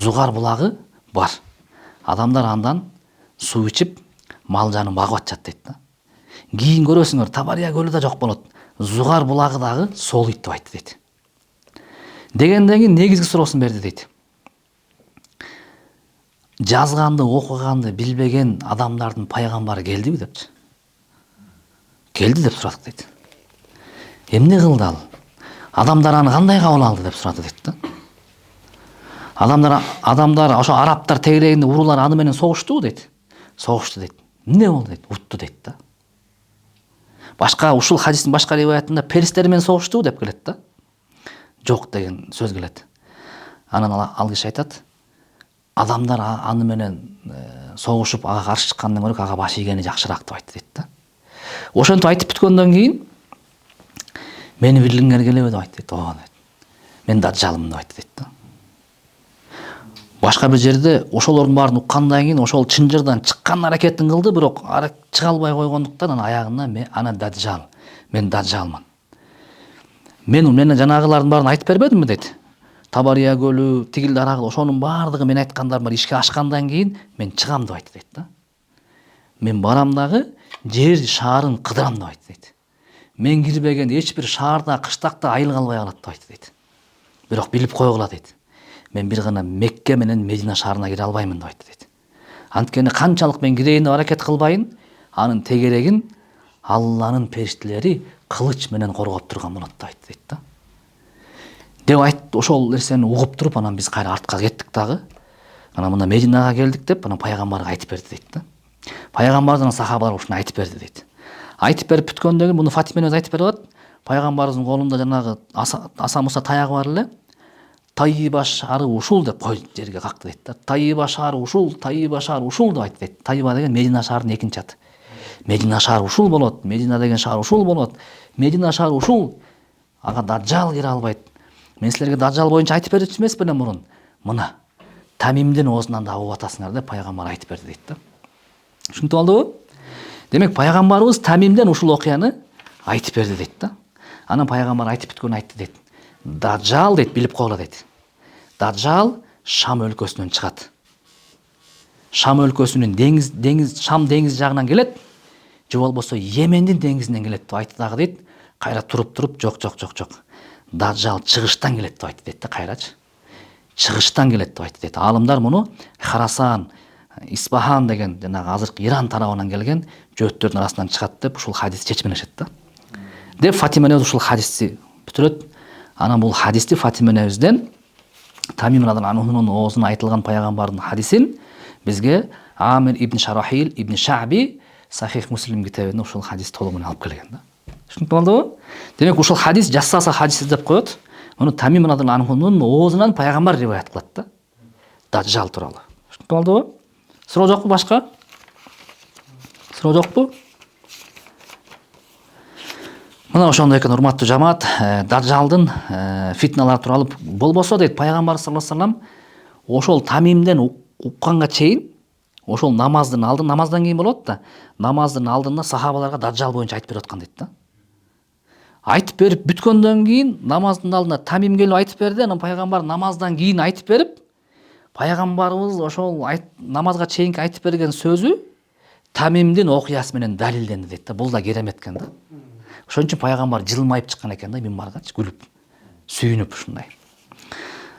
Зугар булагы бар. Адамдар андан суу ичип мал жанын багып атышат дейт да. Кийин көрөсүңөр Табария көлү да жок болот. Зугар булагы дагы солуйт деп айтты дейт. Дегенден кийин негизги суроосун берди дейт. Жазганды, окуганды билбеген адамдардын пайгамбары келдиби депчи. Келди деп сурадык дейт. Эмне кылды ал? Адамдар аны кандай кабыл алды деп сурады дейт да. Адамдар ошо арабтар тегерегинде уруулар аны менен согуштубу дейт. Согушту дейт. Эмне болду дейт? Утту дейт да. Башка ушул хадистин башка риваятында перистер менен согуштубу деп келет да. Жок деген сөз келет. Анан ал киши айтат, адамдар аны менен согушуп ага каршы чыккандан көрө ага баш ийгени жакшыраак деп айтты дейт да. Ошентип айтып бүткөндөн кийин мени билгиңер келеби деп айтты дейт. Ооба дейт. Мен даджалмын деп айтты дейт да. Башка бир жерде ошолордун баарын уккандан кийин ошол чынжырдан чыккан аракетин кылды, бирок чыга албай койгондуктан анан аягында ана даджал, мен даджалмын. Мен жанагылардын баарын айтып бербедимби дейт. Табария көлү, тигил дарагы, ошонун баардыгы мен айткандарым бар ишке ашкандан кийин мен чыгам деп айтты дейт да. Мен барам дагы жер шаарын кыдырам деп айтты дейт. Мен кирбеген эч бир шаарда, кыштакта айыл калбай калат деп айтты дейт. Бирок билип койгула дейт. Мен бир гана Мекке менен Медина шаарына кире албаймын деп айтты дейт. Анткени канчалык мен кирейин деп аракет кылбайын, анын тегерегин Алланын периштелери кылыч менен коргоп турган болот деп айтты дейт да. Деп айтты, ошол нерсени угуп туруп, анан биз кайра артка кеттик дагы. Анан мына Мединага келдик деп, анан пайгамбарга айтып берди дейт да. Пайгамбардан сахабалар ушуну айтып берди дейт. Айтып берип бүткөндөн кийин муну Фатима өзү айтып берип атат. Пайгамбарыбыздын колунда жанагы аса муса таягы бар эле. Тайыба шаары ушул деп кой жерге какты дейт да. Тайыба шаары ушул деп айтты дейт. Тайыба деген Медина шаарынын экинчи аты. Медина шаары ушул болот, Медина деген шаар ушул болот. Медина шаары ушул. Ага даджал кире албайт. Мен силерге даджал боюнча айтып берчү эмес белем мурун. Мына Тамимдин оозунан да угуп атасыңар деп пайгамбар айтып берди дейт да. Ушинтип алдыбы? Демек пайгамбарыбыз Тамимден ушул окуяны айтып берди дейт да. Анан пайгамбар айтып бүткөн айтты дейт. Даджал дейт, билип койгула дейт. Даджал Шам өлкөсүнөн чыгат. Шам өлкөсүнүн Шам деңизи жагынан келет, же болбосо Йемендин деңизинен келет деп айтты дагы дейт. Кайра туруп жок. Даджал чыгыштан келет деп айтты дейт да, кайрачы. Чыгыштан келет деп айтты дейт. Алымдар муну Харасан, Исфахан деген жанагы азыркы Иран тарабынан келген жөөттөрдүн арасынан чыгат деп ушул хадисти чечмелешет да. Деп Фатима энебиз ушул хадисти бүтүрөт. Анан бул хадисти Фатима энебизден Тамим радhiyallahu анхунун оозуна айтылган пайгамбардын хадисин бизге Амир ибн Шарахил ибн Шаби Сахих Муслим китебинде ушул хадис толугу менен алып келген да. Түшүнүп болдубу? Демек ушул хадис жасаса хадис деп коет. Муну Тамим радhiyallahu анхунун оозунан пайгамбар риваят кылат да. Даджал тууралуу. Түшүнүп болдубу? Суроо жокпу башка? Суроо жокпу? Мына ошондой экен, урматтуу жамаат, даджалдын фитналары тууралуу болбосо дейт пайгамбар саллаллаху алейхи вассалам ошол Тамимден укканга чейин, ошол намаздан кийин болот да, намаздын алдында сахабаларга даджал боюнча айтып берип аткан дейт да. Айтып берип бүткөндөн кийин намаздын алдында Тамим келип айтып берди, анан пайгамбар намаздан кийин айтып берип, пайгамбарыбыз ошол намазга чейинки айтып берген сөзү Тамимдин окуясы менен далилденди дейт да. Бул да керемет экен да. Ошон үчүн пайгамбар жылмайып чыккан экен да, мимбаргачы күлүп, сүйүнүп ушундай.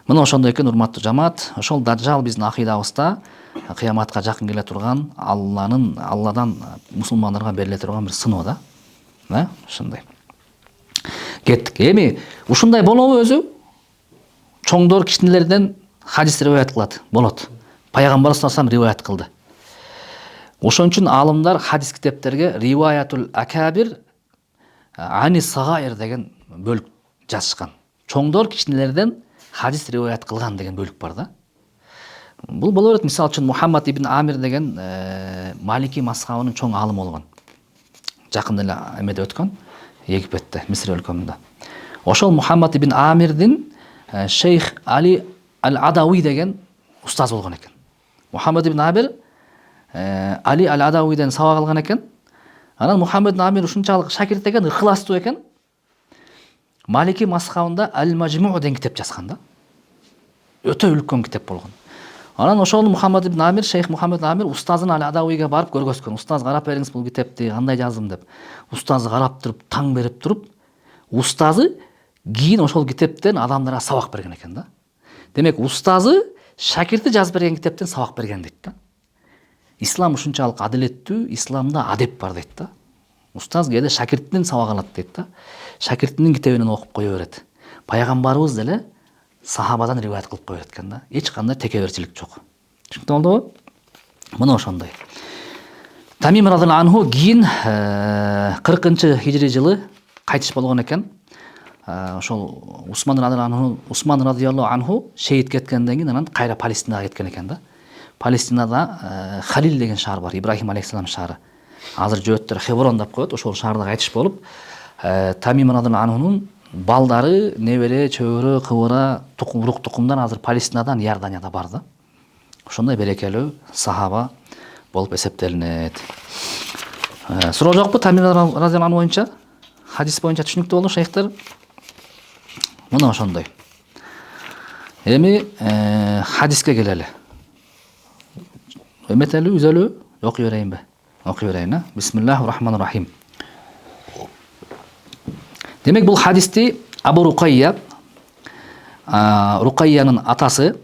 Мына ошондой экен, урматтуу жамаат, ошол даджал биздин акыйдабызда кыяматка жакын келе турган Алладан мусулмандарга бериле турган бир сыноо да. Ушундай. Кеттик. Эми ушундай болобу өзү? Чоңдор кичинелерден хадис риваят кылат, болот. Пайгамбар саллаллаху алейхи вассалам риваят кылды. Ошон үчүн алымдар хадис китептерге риваятул акабир ани сагаир деген бөлүк жазышкан. Чоңдор кичинелерден хадис риваят кылган деген бөлүк бар да. Бул боло берет. Мисалы үчүн Мухаммад ибн Амир деген Малики мазхабынын чоң алымы болгон. Жакында эле эмеде өткөн, Египетте, Миср өлкөсүндө. Ошол Мухаммад ибн Амирдин Шейх Али Ал-Адауи деген устаз болгон экен. Мухаммад ибн Амир Али Ал-Адауиден сабак алган экен. Анан Мухаммад ибн Амир ушунчалык шакирт экен, ыхластуу экен. Малики мазхабында Ал-Мажму деген китеп жазган да. Өтө үлкөн китеп болгон. Анан ошол Мухаммад ибн Амир, шейх Мухаммад Амир устазын Али Адавийге барып көргөзгөн. Устаз, карап бериңиз бул китепти, кандай жаздым деп. Устазы карап туруп, таң берип туруп, устазы кийин ошол китептен адамдарга сабак берген экен да. Демек, устазы шакирти жазып берген китептен сабак берген дейт да. Ислам ушунчалык адилеттүү, исламда адеп бар дейт да. Устаз кээде шакиртинен сабак алат дейт да. Шакиртинин китебинен окуп кое берет. Пайгамбарыбыз деле сахабадан риваят кылып кое берет экен да. Эч кандай текеберчилик жок. Түшүнүктүү болдубу? Мына ошондой. Тамим радхияллаху анху кийин 40-хижри жылы кайтыш болгон экен. Ошол Усман радхияллаху анху шейит кеткенден кийин анан кайра Палестинага кеткен экен да. Палестинада Халил деген шаар бар, Ибрахим алейхиссалам шаары. Азыр жөөттөр Хеврон деп коет, ошол шаарда кайтыш болуп, Тамим радхияллаху анхунун балдары, небере, чөбөрө, кыбыра, урук тукумдан азыр Палестинадан Иорданияда бар да. Ошондой берекелүү сахаба болуп эсептелинет. Суроо жокпу Тамим радхияллаху анху боюнча? Хадис боюнча түшүнүктүү болду шейхтер? Мына ошондой. Эми хадиске келели. Эметелүү, үзөлүү, окуй берейинби? Окуй берейин, Бисмиллахир-рахманир-рахим. Демек, бул хадисти Абу Рукайя, Рукайянын атасы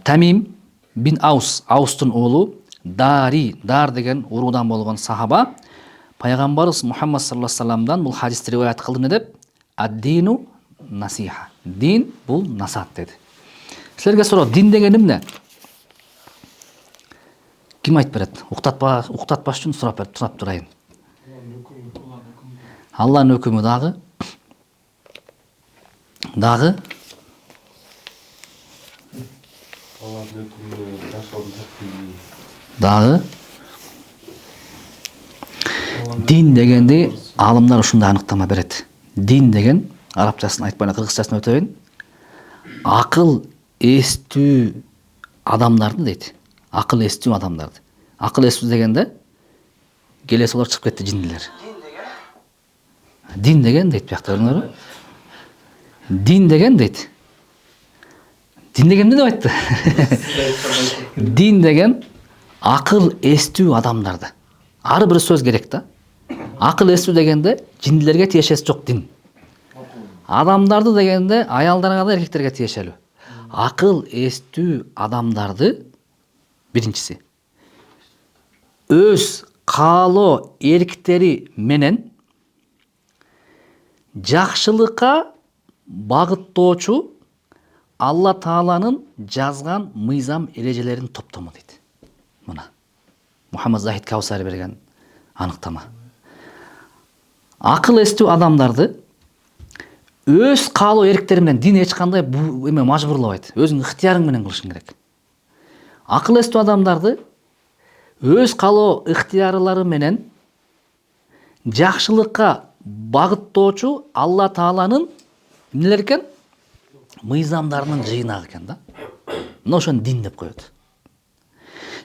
Тамим бин Аус, Аустун уулу, Дар деген уруудан болгон сахаба пайгамбарыбыз Мухаммад саллаллаху алейхи вассаламдан бул хадисти риваят кылды. Не деп? Ад-дину насиха. Дин бул насаат деди. Силерге суроо, дин деген эмне? Ким айтып берет? Уктатпаш үчүн сурап турайын. Алланын өкүмү дагы. Алланын өкүмү дагы. Дин дегенди алымдар ушундай аныктама берет. Дин деген арабчасын айтпай кыргызчасын өтөйүн. Акыл эстүү адамдарды дейт. Акыл эстүү адамдарды. Акыл эстүү дегенде келесі олар чыгып кетти, жиндилер. Дин деген дейт, бияқта көрүңөрбү? Дин деген дейт. Дин деген эмне деп айтты? Дин деген акыл эстүү адамдарды. Ары бир сөз керек да. Акыл эстүү дегенде жиндилерге тиешеси жок дин. Адамдарды дегенде аялдарга да эркектерге тиешелүү. Акыл эстүү адамдарды биринчиси өз каалоо эрктери менен жакшылыкка багыттоочу Алла Тааланын жазган мыйзам эрежелерин топтому дейт. Мына Мухаммад Захид Каусари берген аныктама. Акыл эстүү адамдарды өз каалоо эрктери менен, дин эч кандай эме мажбурлабайт. Өзүң ыктыярың менен кылышың керек. Акыл эстүү адамдарды өз каалоо ыктыярлары менен жакшылыкка багыттоочу Алла Тааланын эмнелер экен? Мыйзамдарынын жыйнагы экен да. Мына ошону дин деп коет.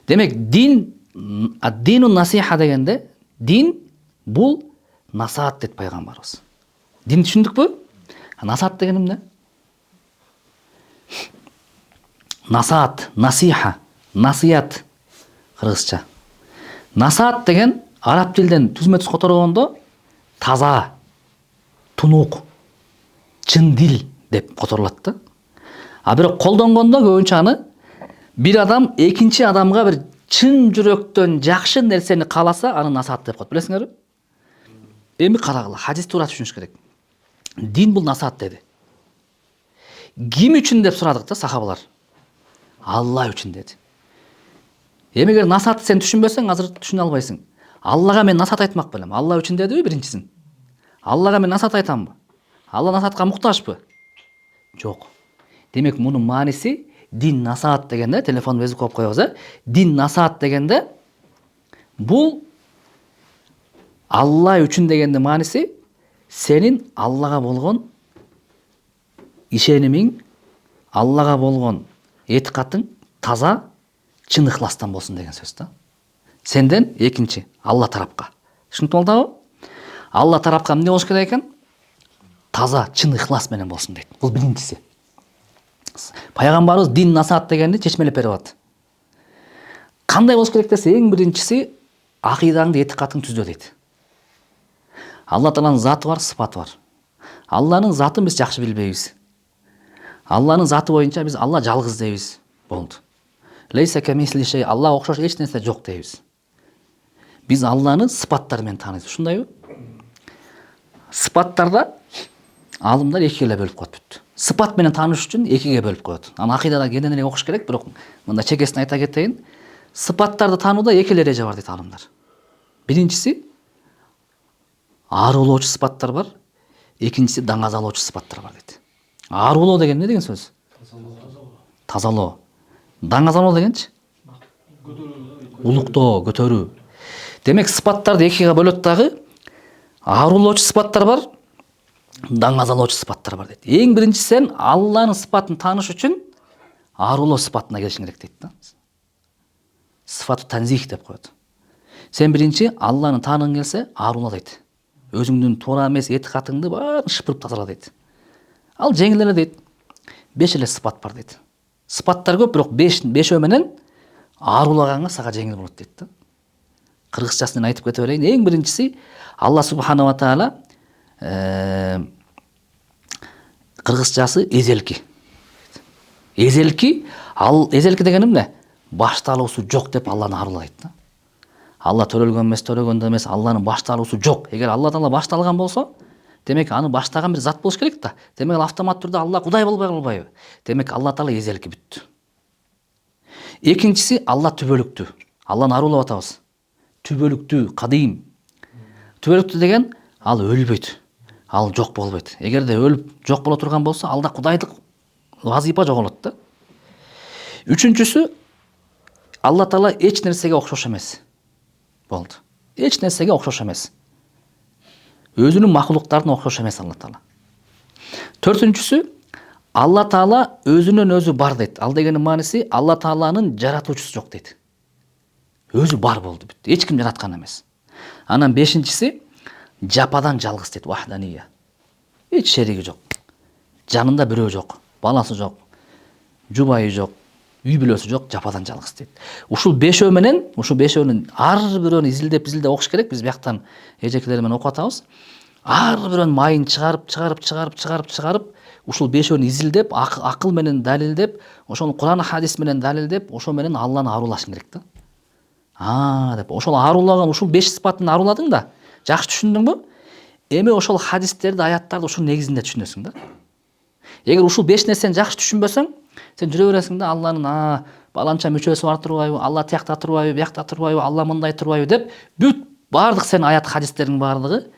Демек, дин, ад-дину насиха дегенде, дин бул насаат дейт пайгамбарыбыз. Дин түшүндүкпү? Насаат деген эмне? Насаат, насиха, насият кыргызча. Насаат деген араб тилден түзмө-түз которгондо таза, тунук, чын дил деп которулат да. А бирок колдонгондо көбүнчө аны бир адам экинчи адамга бир чын жүрөктөн жакшы нерсени кааласа, аны насаат деп коет. Билесиңерби? Эми карагыла, хадис туура түшүнүш керек. Дин бул насаат деди. Ким үчүн деп сурадык да сахабалар. Алла үчүн деди. Эмегер насаатты сен түшүнбөсөң, азыр түшүнө албайсың. Аллага мен насаат айтмак белем. Алла үчүн дедиби биринчисин? Аллага мен насаат айтамбы? Алла насаатка муктажбы? Жок. Демек, мунун мааниси дин насаат дегенде, телефон безип коюп коебуз, дин насаат дегенде бул Алла үчүн дегенде мааниси сенин Аллага болгон ишенимиң, Аллага болгон этикатың таза, чын ыхластан болсун деген сөз да. Сенден экинчи Алла тарапка. Түшүнүктүү болдубу? Алла тарапка эмне болуш керек экен? Таза, чын ыхлас менен болсун дейт. Бул биринчиси. Пайгамбарыбыз дин насаат дегенди чечмелеп берип атат. Кандай болуш керек десе, эң биринчиси акыйдаңды, этикатыңды түздө дейт. Алла Тааланын заты бар, сыпаты бар. Алланын затын биз жакшы билбейбиз. Алланын заты боюнча биз Алла жалгыз дейбиз. Болду. Лейса камисли шей, Аллага окшош эч нерсе жок дейбиз. Биз Алланы сыпаттары менен тааныйбыз. Ушундайбы? Сыпаттарда алымдар экиге эле бөлүп коет бүт. Сыпат менен тааныш үчүн экиге бөлүп коет. Аны акыйдада кененирээк окуш керек, бирок мында чекесин айта кетейин. Сыпаттарды таанууда эки эреже бар дейт алымдар. Биринчиси аарулоочу сыпаттар бар, экинчиси даңазалоочу сыпаттар бар дейт. Аарулоо деген эмне деген сөз? Тазалоо. Даңазалоо дегенчи? Улуктоо, көтөрүү. Демек сыпаттарды экиге бөлөт дагы. Аарулоочу сыпаттар бар, даңазалоочу сыпаттар бар дейт. Эң биринчи сен Алланын сыпатын тааныш үчүн аарулоо сыпатына келишиң керек дейт да. Сыфату танзих деп коет. Сен биринчи Алланы тааныгың келсе, аарулоо дейт. Өзүңдүн туура эмес этикатыңды баарын шыпырып тазала дейт. Ал жеңил эле дейт. 5 эле сыпат бар дейт. Сыпаттар көп, бирок 5 менен аарулаганга сага жеңил болот дейт да. Кыргызчасын айтып кете берейин. Эң биринчиси Алла субханала ва таала кыргызчасы эзелки. Эзелки, эзелки деген эмне? Башталуусу жок деп Алланы аарулагайт да. Алла төрөлгөн эмес, Алланын башталуусу жок. Эгер Алла Таала башталган болсо, демек аны баштаган бир зат болуш керек да. Демек автомат түрдө Алла Кудай болбой калбайбы? Демек Алла Таала эзелки бүттү. Экинчиси Алла түбөлүктүү. Алланы аарулап атабыз. Түбөлүктүү, кадим. Түбөлүктүү деген ал өлбөйт. Ал жок болбойт. Эгерде өлүп жок боло турган болсо, алда кудайдык вазипа жоголот да. Үчүнчүсү Алла Таала эч нерсеге окшош эмес. Болду. Эч нерсеге окшош эмес. Өзүнүн махлуктарына окшош эмес Алла Таала. Төртүнчүсү Алла Таала өзүнөн өзү бар дейт. Ал дегенин мааниси Алла Тааланын жаратуучусу жок дейт. Өзү бар болду бүт. Эч ким жараткан эмес. Анан бешинчиси жападан жалгыз дейт, вахдания. Эч шериги жок. Жанында бирөө жок, баласы жок, жубайы жок, үй бүлөсү жок, жападан жалгыз дейт. Ушул бешөөнүн ар бирөөнү изилдеп окуш керек. Биз бияктан эжекелер менен окуп атабыз. Ар бирөөнүн майын чыгарып, ушул бешөөнү изилдеп, акыл менен далилдеп, ошону Куран хадис менен далилдеп, ошо менен Алланы аарулашың керек да. Деп ошол аарулаган ушул 5 сыпатын ааруладың да. Жакшы түшүндүңбү? Эми ошол хадистерди, аяттарды ушул негизинде түшүнөсүң да. Эгер ушул 5 нерсени жакшы түшүнбөсөң, сен жүрө бересиң да Алланын баланча мүчөсү бар турбайбы, Алла тиякта турбайбы, биякта турбайбы, Алла мындай турбайбы деп бүт баардык сен аят хадистердин баардыгы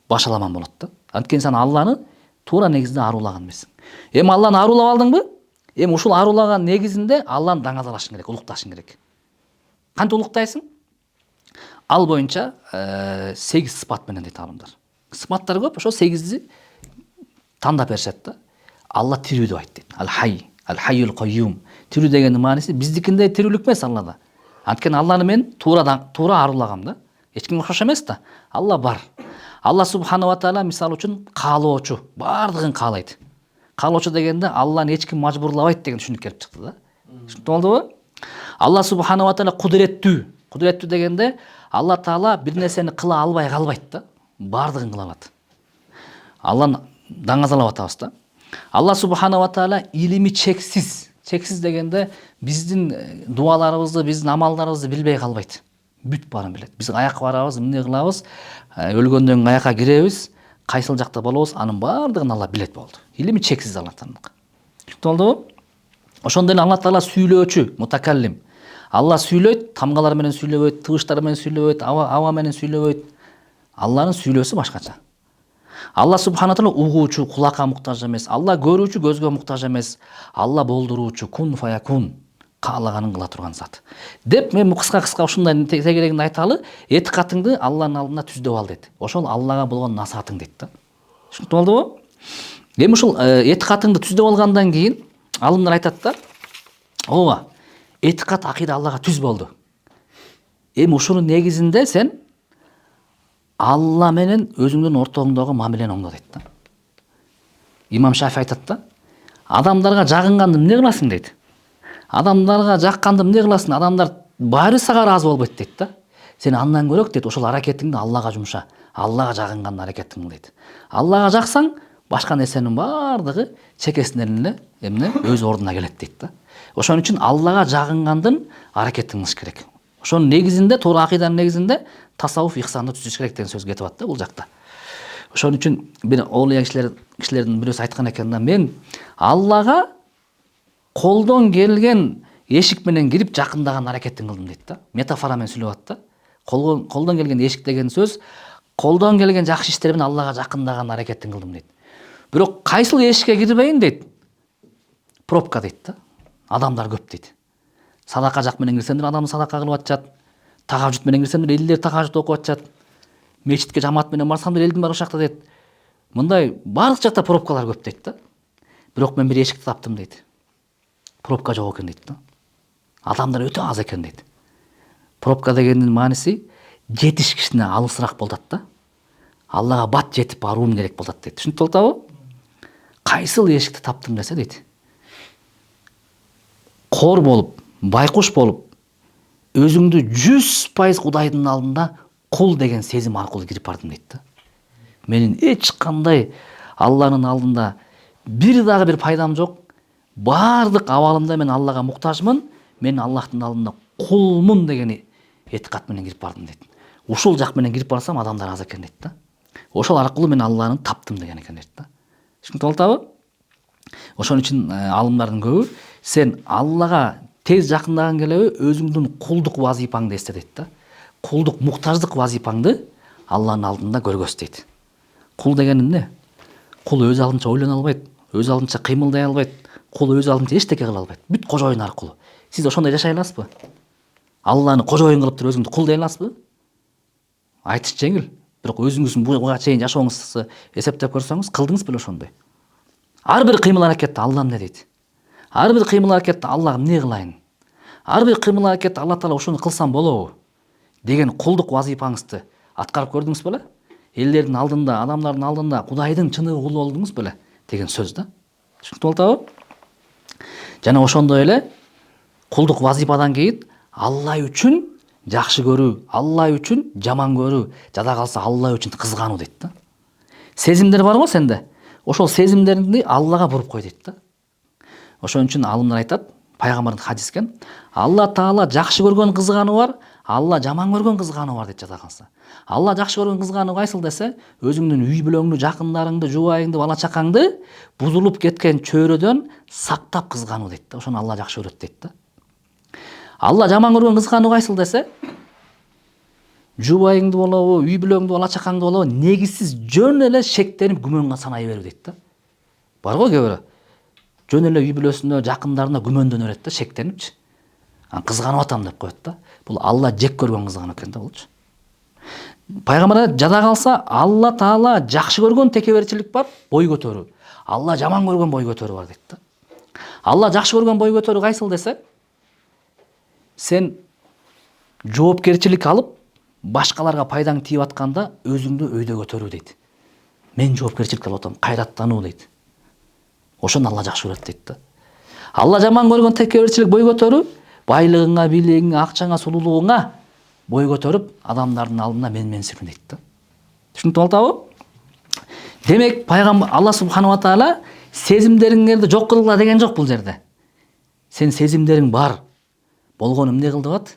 башаламан болот да. Анткени сен Алланы туура негизде аарулаган эмессиң. Эми Алланы аарулап алдыңбы? Эми ушул аарулаган негизинде Алланы даңазалашың керек, улукташың керек. Кантип улуктайсың? Ал боюнча 8 сыпат менен дейт алымдар. Сыпаттар көп, ошо 8-ди тандап беришет да. Алла тирүү деп айт дейт. Аль-хайюл кайюм. Тирүү дегендин мааниси биздикиндей тирүүлүк эмес Аллада. Анткени Алланы мен туура аарулагам да. Эч кимге окшош эмес да. Алла бар. Алла субханала ва таала мисалы үчүн каалоочу, баардыгын каалайт. Каалоочу дегенде Алланы эч ким мажбурлабайт деген түшүнүк келип чыкты да. Түшүнүктүү болдубу? Алла субханала ва таала кудуреттүү. Кудуреттүү дегенде Алла Таала бир нерсени кыла албай калбайт да. Баардыгын кыла алат. Алланы даңазалап атабыз да. Алла субханала ва таала илими чексиз. Чексиз дегенде биздин дуаларыбызды, биздин амалдарыбызды билбей калбайт. Бүт баарын билет. Биз аяка барабыз, эмне кылабыз, өлгөндөн кийин аяка киребиз, кайсыл жакта болобуз, анын баардыгын Алла билет болду. Илими чексиз Алла Тааланыкы. Түшүнүктүү болдубу? Ошондой эле Алла Таала сүйлөөчү, мутакаллим. Алла сүйлөйт, тамгалар менен сүйлөбөйт, тыбыштар менен сүйлөбөйт, аба менен сүйлөбөйт. Алланын сүйлөөсү башкача. Алла субхана таала угуучу, кулакка муктаж эмес. Алла көрүүчү, көзгө муктаж эмес. Алла болдуруучу, кун фаякун, каалаганын кыла турган зат. Деп мен кыска ушундай тегерегинде айталы, этикатыңды Алланын алдына түздөп ал дейт. Ошол Аллага болгон насаатың дейт да. Түшүнүктүү болдубу? Эми ушул этикатыңды түздөп алгандан кийин алымдар айтат да, ооба, этикат акыйда Аллага түз болду. Эми ушунун негизинде сен Алла менен өзүңдүн ортоңдогу мамилени оңдо дейт да. Имам Шафи айтат да, Адамдарга жагынганды эмне кыласың дейт. Адамдарга жакканды эмне кыласың? Адамдар баары сага ыраазы болбойт дейт да. Сен андан көрөк дейт, ошол аракетиңди Аллага жумша. Аллага жагынган аракетиң дейт. Аллага жаксаң, башка нерсенин баардыгы чекесинен эле эмне өз ордуна келет дейт да. Ошон үчүн Аллага жагынгандын аракетин кылыш керек. Ошонун негизинде, туура акыйданын негизинде тасаввуф ихсанды түзүш керек деген сөз кетип атты бул жакта. Ошон үчүн бир оолуя кишилердин бирөөсү айткан экен да, мен Аллага колдон келген эшик менен кирип жакындаган аракетин кылдым дейт да. Метафора менен сүйлөп атты. Колдон келген эшик деген сөз, колдон келген жакшы иштер менен Аллага жакындаган аракетин кылдым дейт. Бирок кайсыл эшикке кирбейин дейт. Пробка дейт да. Адамдар көп дейт. Садака жак менен кирсемдер адамды садака кылып атышат. Тахажжуд менен кирсемдер элдер тахажжуд окуп атышат. Мечитке жамаат менен барсамдыр элдин баары ошакта дейт. Мындай барлык жакта пробкалар көп дейт да. Бирок мен бир эшикти таптым дейт. Пробка жок экен дейт да. Адамдар өтө аз экен дейт. Пробка дегендин мааниси жетиш кишине алысыраак болот да. Аллага бат жетип баруум керек болот дейт. Түшүнүп атабы? Кайсыл эшикти таптым десе дейт. Кор болуп, байкуш болуп, өзүңдү 100% Кудайдын алдында кул деген сезим аркылуу кирип бардым дейт да. Менин эч кандай Алланын алдында бир дагы бир пайдам жок. Бардык абалымда мен Аллага муктажмын. Мен Аллахтын алдында кулмун деген этикат менен кирип бардым дейт. Ушул жак менен кирип барсам адамдар аз экен дейт да. Ошол аркылуу мен Алланы таптым деген экен дейт да. Түшүнүп атабы? Ошон үчүн алымдардын көбү сен Аллага тез жакындаган келеби өзүңдүн кулдук вазипаңды эсте дейт да. Кулдук муктаждык вазипаңды Алланын алдында көргөз дейт. Кул деген эмне? Кул өз алдынча ойлоно албайт, өз алдынча кыймылдай албайт, кул өз алдынча эчтеке кыла албайт. Бүт кожоюн аркылуу. Сиз ошондой жашай аласызбы? Алланы кожоюн кылып туруп өзүңдү кул дей аласызбы? Айтыш жеңил, бирок өзүңүздүн буга чейин жашооңузду эсептеп көрсөңүз, кылдыңыз беле ошондой? Ар бир кыймыл аракетте Алла эмне дейт? Ар бир кыймыл аракетте Аллага эмне кылайын? Ар бир кыймыл аракетте Алла Таала ушуну кылсам болобу деген кулдук вазипаңызды аткарып көрдүңүз беле? Элдердин алдында, адамдардын алдында Кудайдын чыныгы кулу болдуңуз беле деген сөз да. Түшүнүп атабы? Жана ошондой эле кулдук вазипадан кийин Алла үчүн жакшы көрүү, Алла үчүн жаман көрүү, жада калса Алла үчүн кызгануу дейт да. Сезимдер барбы сенде? Ошол сезимдерди Аллага буруп кой дейт да. Ошон үчүн алымдар айтат, пайгамбардын хадискен, Алла Таала жакшы көргөн кызгануу бар, Алла жаман көргөн кызгануу бар дейт жада калса. Алла жакшы көргөн кызгануу кайсыл десе, өзүңдүн үй бүлөңдү, жакындарыңды, жубайыңды, бала чакаңды бузулуп кеткен чөйрөдөн сактап кызгануу дейт да. Ошону Алла жакшы көрөт дейт да. Алла жаман көргөн кызгануу кайсыл десе, жубайыңды болобу, үй бүлөңдү, бала чакаңды болобу негизсиз жөн эле шектенип күмөнгө санай берүү дейт да. Барго кээ бирөө жөн эле үй бүлөсүнө, жакындарына күмөндөнө берет да, шектенипчи. Кызганып атам деп коет да. Бул Алла жек көргөн кызгануу экен да булчу. Пайгамбар жада калса Алла Таала жакшы көргөн текеберчилик бар, бой көтөрүү. Алла жаман көргөн бой көтөрүү бар дейт да. Алла жакшы көргөн бой көтөрүү кайсыл десе, сен жоопкерчилик алып, башкаларга пайдаң тийип атканда өзүңдү өйдө көтөрүү дейт. Мен жоопкерчилик алып атам, кайраттануу дейт. Ошону Алла жакшы көрөт дейт да. Алла жаман көргөн текеберчилик бой көтөрүү, байлыгыңа, бийлигиңе, акчаңа, сулуулугуңа бой көтөрүп, адамдардын алдында менменсип дейт да. Түшүнүп атабы? Демек, пайгамбар Алла субханала ва таала сезимдериңерди жок кылгыла деген жок бул жерде. Сен сезимдериң бар. Болгон эмне кыл деп ат?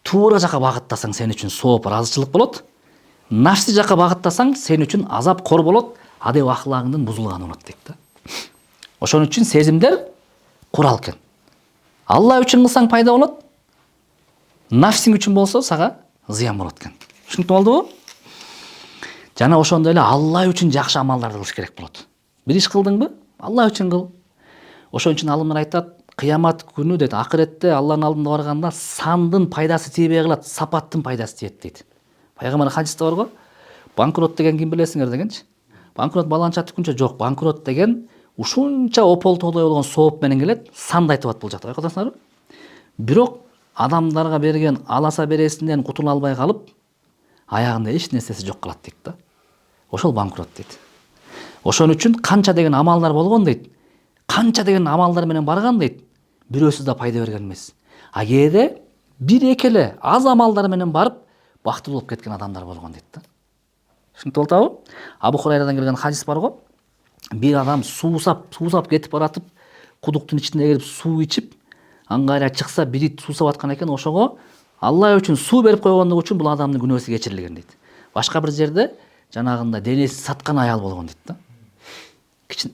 Туура жака багыттасаң сен үчүн сооп, ыраазычылык болот. Нафси жака багыттасаң сен үчүн азап, кор болот, адеп ахлагыңдын бузулганы болот дейт да. Ошон үчүн сезимдер курал экен. Алла үчүн кылсаң пайда болот. Нафсиң үчүн болсо сага зыян болот экен. Түшүнүп болдубу? Жана ошондой эле Алла үчүн жакшы амалдарды кылыш керек болот. Бир иш кылдыңбы? Алла үчүн кыл. Ошон үчүн алымдар айтат, кыямат күнү дейт, акыретте Алланын алдына барганда сандын пайдасы тийбей калат, сапаттын пайдасы тиет дейт. Пайгамбар хадисте бар го, банкрот деген ким билесиңер дегенчи. Банкрот баланча түкүнчө жок, банкрот деген ушунча ополтоодой болгон сооп менен келет, санд айтып ат бул жакта. Байкадыңыздарбы? Бирок адамдарга берген аласа бересинден кутула албай калып, аягында эч нерсеси жок калат дейт да. Ошол банкрот дейт. Ошон үчүн канча деген амалдар болгон дейт. канча деген амалдар менен барган дейт, бирөөсү да пайда берген эмес. А кээде бир эки эле аз амалдар менен барып бактылуу болуп кеткен адамдар болгон дейт да. Түшүнүктүү болтабы? Абу Хурайрадан келген хадис бар го. Бир адам суусап кетип баратып, кудуктун ичине кирип суу ичип, аңгайра чыкса бир ит суусап аткан экен, ошого Алла үчүн суу берип койгондугу үчүн бул адамдын күнөөсү кечирилген дейт. Башка бир жерде жанагындай денеси саткан аял болгон дейт да.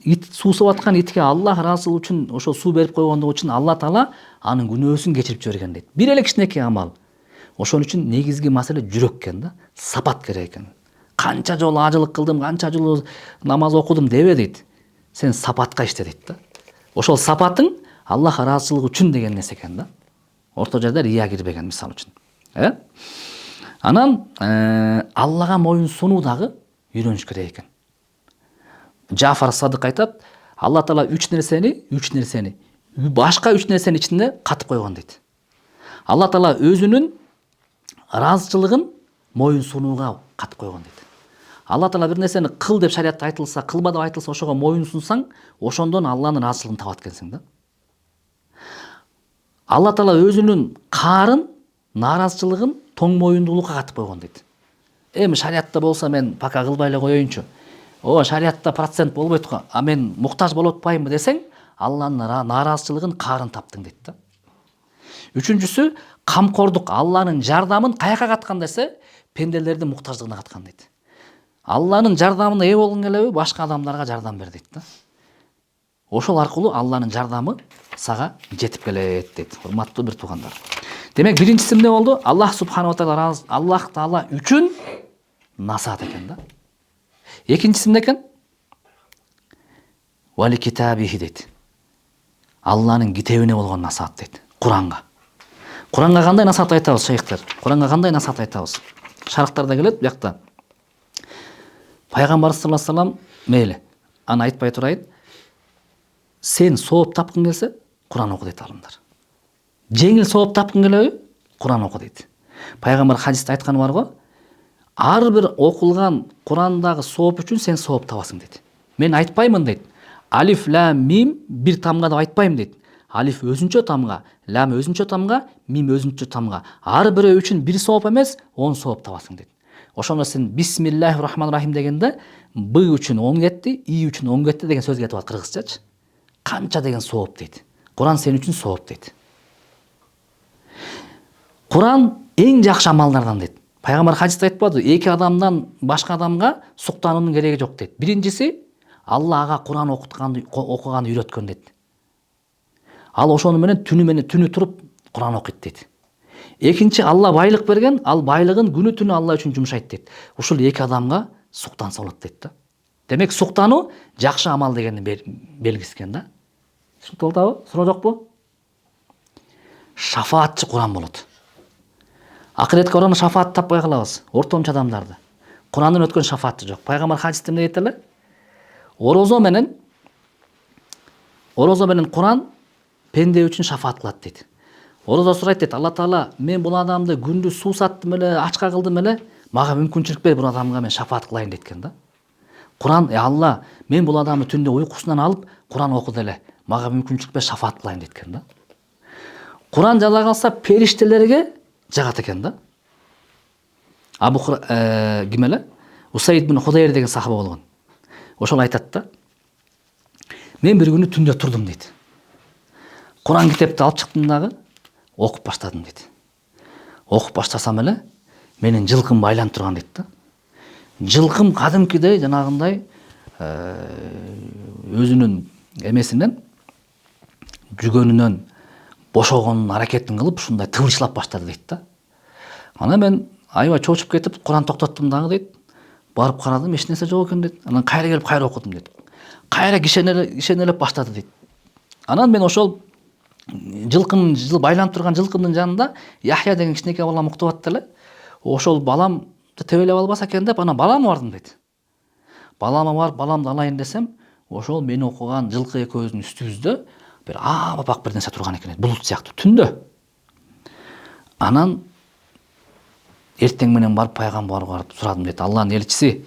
Ит суусап аткан итке Аллах ыраазылыгы үчүн ошо суу берип койгондугу үчүн Алла Таала анын күнөөсүн кечирип жиберген дейт. Бир эле кичинекей амал. Ошон үчүн негизги маселе жүрөк экен да, сапат керек экен. Канча жолу ажылык кылдым, канча жолу намаз окудум дебе дейт. Сен сапатка иште дейт да. Ошол сапатың Аллах ыраазылыгы үчүн деген нерсе экен да. Орто жерде рия кирбеген, мисалы үчүн. Анан Аллага моюн сунуу дагы үйрөнүш керек экен. Жафар Садык айтат, Алла Таала үч нерсени башка үч нерсенин ичинде катып койгон дейт. Алла Таала өзүнүн ыраазычылыгын моюн сунууга катып койгон дейт. Алла Таала бир нерсени кыл деп шариатта айтылса, кылба деп айтылса, ошого моюн сунсаң, ошондон Алланын ыраазычылыгын табат экенсиң да. Алла Таала өзүнүн каарын, нааразычылыгын тоң моюндуулукка катып койгон дейт. Эми шариатта болсо мен пока кылбай эле коеюнчу. Шариатта процент болбойт го, а мен муктаж болуп атпаймынбы десең, Алланын нааразычылыгын, каарын таптың дейт да. Үчүнчүсү, камкордук, Алланын жардамын каяка каткан десе, пенделердин муктаждыгына каткан дейт. Алланын жардамына ээ болгуң келеби, башка адамдарга жардам бер дейт да. Ошол аркылуу Алланын жардамы сага жетип келет дейт. Урматтуу бир туугандар. Демек, биринчиси эмне болду? Аллах субханала таала, Аллах Таала үчүн насаат экен да. Экинчиси эмне экен? Вали китабихи дейт. Алланын китебине болгон насаат дейт. Куранга. Куранга кандай насаат айтабыз, шейхтер? Куранга кандай насаат айтабыз? Шарыктарда келет, биякта. Пайгамбар саллаллаху алейхи вассалам мейли, аны айтпай турайын. Сен сооп тапкың келсе, Куран оку дейт алымдар. Жеңил сооп тапкың келеби, Куран оку дейт. Пайгамбар хадисте айтканы бар го, ар бир окулган Курандагы сооп үчүн сен сооп табасың дейт. Мен айтпаймын дейт. Алиф, лам, мим бир тамга деп айтпайм дейт. Алиф өзүнчө тамга, лам өзүнчө тамга, мим өзүнчө тамга. Ар бирөө үчүн бир сооп эмес, 10 сооп табасың дейт. Ошондо сен бисмиллахир рахманир рахим дегенде б үчүн 10 кетти, и үчүн 10 кетти деген сөз кетип атат кыргызчачы. Канча деген сооп дейт. Куран сен үчүн сооп дейт. Куран эң жакшы амалдардан дейт. Пайгамбар хадисте айтпады, эки адамдан башка адамга суктануунун кереги жок дейт. Биринчиси Алла ага Куран окуганды үйрөткөн дейт. Ал ошону менен түнү туруп Куран окуйт дейт. Экинчи, Алла байлык берген, ал байлыгын күнү түнү Алла үчүн жумшайт дейт. Ушул эки адамга суктанса болот дейт да. Демек, суктануу жакшы амал дегенди белгиси экен да. Түшүнүктүү болдубу? Суроо жокпу? Шафаатчы Куран болот. Акыретке орун шафаат таппай калабыз, ортомчу адамдарды. Курандын өткөн шафаатчы жок. Пайгамбар хадисте эмне дейт эле? Орозо менен Куран пенде үчүн шафаат кылат дейт. Орозо сурайт дейт, Алла Таала, мен бул адамды күндү суусаттым эле, ачка кылдым эле, мага мүмкүнчүлүк бер, бул адамга мен шафаат кылайын дейт экен да. Куран, Алла, мен бул адамды түндө уйкусунан алып, Куран окуду эле, мага мүмкүнчүлүк бер, шафаат кылайын дейт экен да. Куран жала калса периштелерге жагат экен да. Ким эле? Усайд бин Худайр деген сахаба болгон. Ошол айтат да. Мен бир күнү түндө турдум дейт. Куран китепти алып чыктым дагы, окуп баштадым дейт. Окуп баштасам эле менин жылкым байланып турган дейт да. Жылкым кадимкидей жанагындай өзүнүн эмесинен, жүгөнүнөн бошогонун аракетин кылып, ушундай тыбырчылап баштады дейт да. Ана мен аябай чочуп кетип, Куран токтоттум дагы дейт. Барып карадым, эч нерсе жок экен дейт. Анан кайра келип кайра окудум дейт. Кайра кишенелеп баштады дейт. Анан мен ошол байланып турган жылкымдын жанында Яхья деген кичинекей балам уктап атты эле. Ошол баламды тебелеп албаса экен деп, анан балама бардым дейт. Балама барып, баламды алайын десем, ошол мени окуган жылкы экөөбүздүн үстүбүздө бир апак бир нерсе турган экен, булут сыяктуу түндө. Анан эртең менен барып пайгамбарга барып сурадым дейт. Алланын элчиси,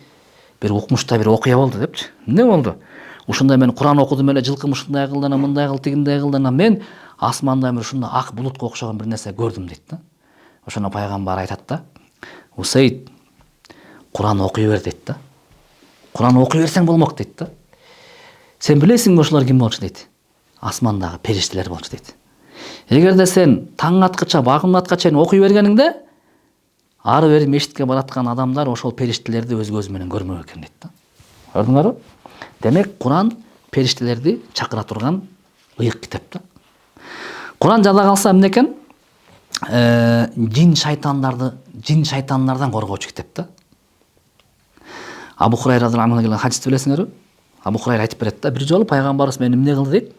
бир укмушта бир окуя болду депчи. Эмне болду? ушундай мен Куран окудум эле, жылкым ушундай кылды, анан мындай кылды, тигиндей кылды, анан мен асманда бир ушундай ак булутка окшогон бир нерсе көрдүм дейт да. Ошоно пайгамбар айтат да, Усейд, Куран окуй бер дейт да. Куран окуй берсең болмок дейт да. Сен билесиңби ошолор ким болчу дейт? Асмандагы периштелер болчу дейт. Эгерде сен таң аткыча, багыматка чейин окуй бергениңде, ары бери мешитке бараткан адамдар ошол периштелерди өз көзү менен көрмөк экен дейт да. Көрдүңөрбү? Демек, Куран периштелерди чакыра турган ыйык китеп да. Куран жада калса эмне экен? Жин шайтандардан коргоочу китеп да. Абу Хурайра радhiyallahu anhu келген хадисти билесиңерби? Абу Хурайра айтып берет да, бир жолу пайгамбарыбыз мен эмне кылды дейт?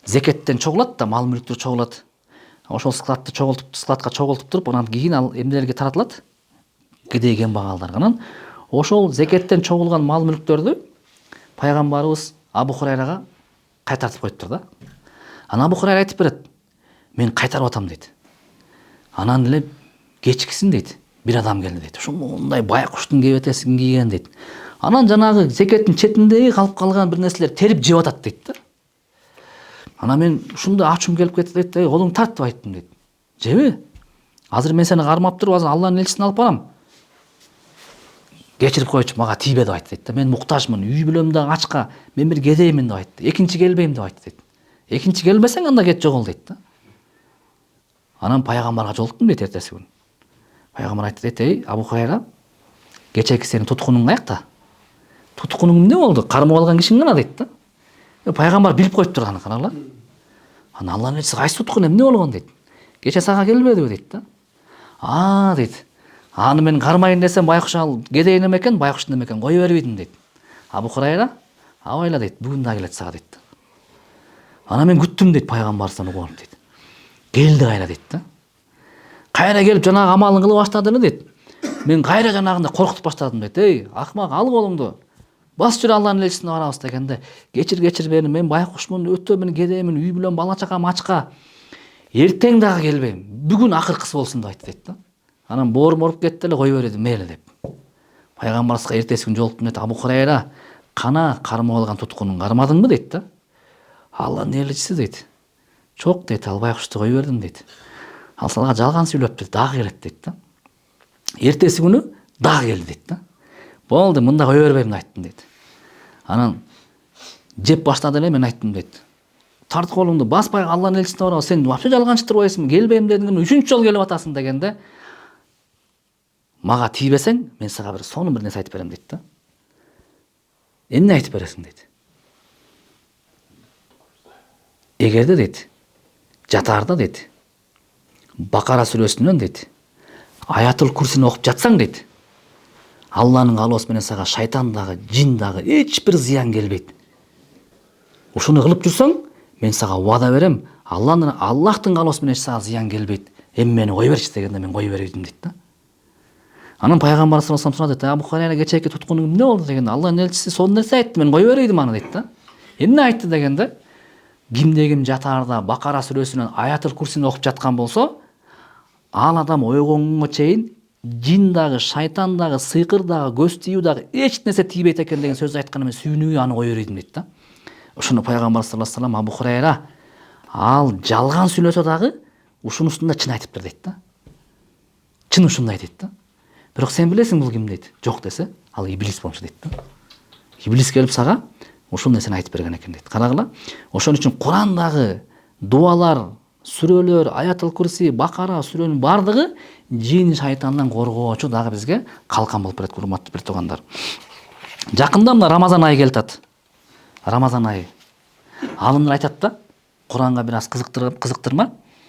Зекеттен чогулат да, мал мүлктөр чогулат. Ошол складка чогултуп туруп, анан кийин ал эмнелерге таратылат? Кедей кембагалдарга. Анан ошол зекеттен чогулган мал мүлктөрдү пайгамбарыбыз Абу Хурайрага кайтартып коюптур да. Анан Абу Хурайра айтып берет, мен кайтарып атам дейт. Анан эле кечкисин дейт, бир адам келди дейт. Ушундай байкуштун кебетесин кийген дейт. Анан жанагы зекеттин четиндеги калып калган бир нерселер терип жеп атат дейт да. Анан мен ушундай ачым келип кетти дейт, колуң тарт деп айттым дейт. Жеби? Азыр мен сени кармап туруп, азыр Алланын элчисин алып барам. Кечирип койчу, мага тийбе деп айтты дейт да. Мен муктажмын, үй бүлөм дагы ачка, мен бир кедеймин деп айтты. Экинчи келбейм деп айтты дейт. Экинчи келбесең анда кет жогол дейт да. Анан пайгамбарга жолуктум дейт эртеси күнү. Пайгамбар айтты дейт, Абу Хурайра, кечээки сенин туткунуң каякта? Туткунуң эмне болду? Кармап алган кишиң гана дейт да. Пайгамбар билип коюптур аны, карагыла. Анан Алланын элчиси кайсы туткун, эмне болгон дейт. Кече сага келбедиби дейт да. Дейт. Аны мен кармайын десем байкуш ал кедей неме экен, байкуш неме экен, кое бербейдим дейт. Абу Хурайра, абайла дейт, бүгүн да келет сага дейт. Анан мен күттүм дейт, пайгамбардан угуп дейт. Келди кайра дейт да. Кайра келип жанагы амалын кылып баштады эле дейт. Мен кайра жанагындай коркутуп баштадым дейт. Акмак, ал колуңду. Бас жүрө Алланын элчисине барабыз дегенде, кечир мени, мен байкушмун, өтө мен кедеймин, үй бүлөм, бала чакам ачка. Эртең дагы келбейм. Бүгүн акыркысы болсун деп айтты дейт да. Анан боорум оруп кетти эле, кой берди мейли деп. Пайгамбарга эртеси күнү жолуктум дейт, Абу Хурайра, кана кармап алган туткунуң кармадыңбы дейт да. Алланын элчиси дейт. Чок дейт, ал байкушту кой бердим дейт. Ал салга жалган сүйлөптү, дагы келет дейт да. Эртеси күнү дагы келди дейт да. Болду, мында кой бербейм деп айттым дейт. Анан жеп баштады эле, мен айттым дейт. Тарт колуңду, баспай Алланын элчисине барабыз, сен вообще жалганчы турбайсыңбы, келбейм дедиң, үчүнчү жолу келип атасың дегенде, мага тийбесең, мен сага бир сонун бир нерсе айтып берем дейт да. Эмне айтып бересиң дейт. Эгерде дейт, жатаарда дейт, Бакара сүрөсүнөн дейт, Аятул Курсини окуп жатсаң дейт, Алланын каалоосу менен сага шайтан дагы, жин дагы эч бир зыян келбейт. Ушуну кылып жүрсөң, мен сага убада берем, Аллахтын каалоосу менен сага зыян келбейт. Эми мени кой берчи дегенде мен кой бердим дейт да. Анан пайгамбар саллаллаху алейхи сурады, Абу Хурайра, кечээки туткунуң эмне болду дегенде, Алланын элчиси сонун нерсе айтты, мен кой бердим аны дейт да. Эмне айтты дегенде, кимде ким жатаарда Бакара сүрөсүнөн Аятул Курсини окуп жаткан болсо, ал адам ойгонгонго чейин жин дагы, шайтан дагы, сыйкыр дагы, көз тиүү дагы эч нерсе тийбейт экен деген сөздү айтканда мен сүйүнүп аны кой бердим дейт да. Ошону пайгамбар саллаллаху алейхи вассалам, Абу Хурайра, ал жалган сүйлөсө дагы ушунусун да чын айтыптыр дейт да. Чын ушундай дейт да. Бирок сен билесиң бул ким дейт. Жок десе, ал иблис болчу дейт да. Иблис келип сага ушул нерсени айтып берген экен дейт. Карагыла. Ошон үчүн Курандагы дуалар, сүрөлөр, Аятул Курси, Бакара сүрөнүн бардыгы жин шайтандан коргоочу дагы бизге калкан болуп берет, урматтуу бир туугандар. Жакында мына Рамазан айы келатат. Рамазан айы. Алымдар айтат да, Куранга бир аз кызыктырма.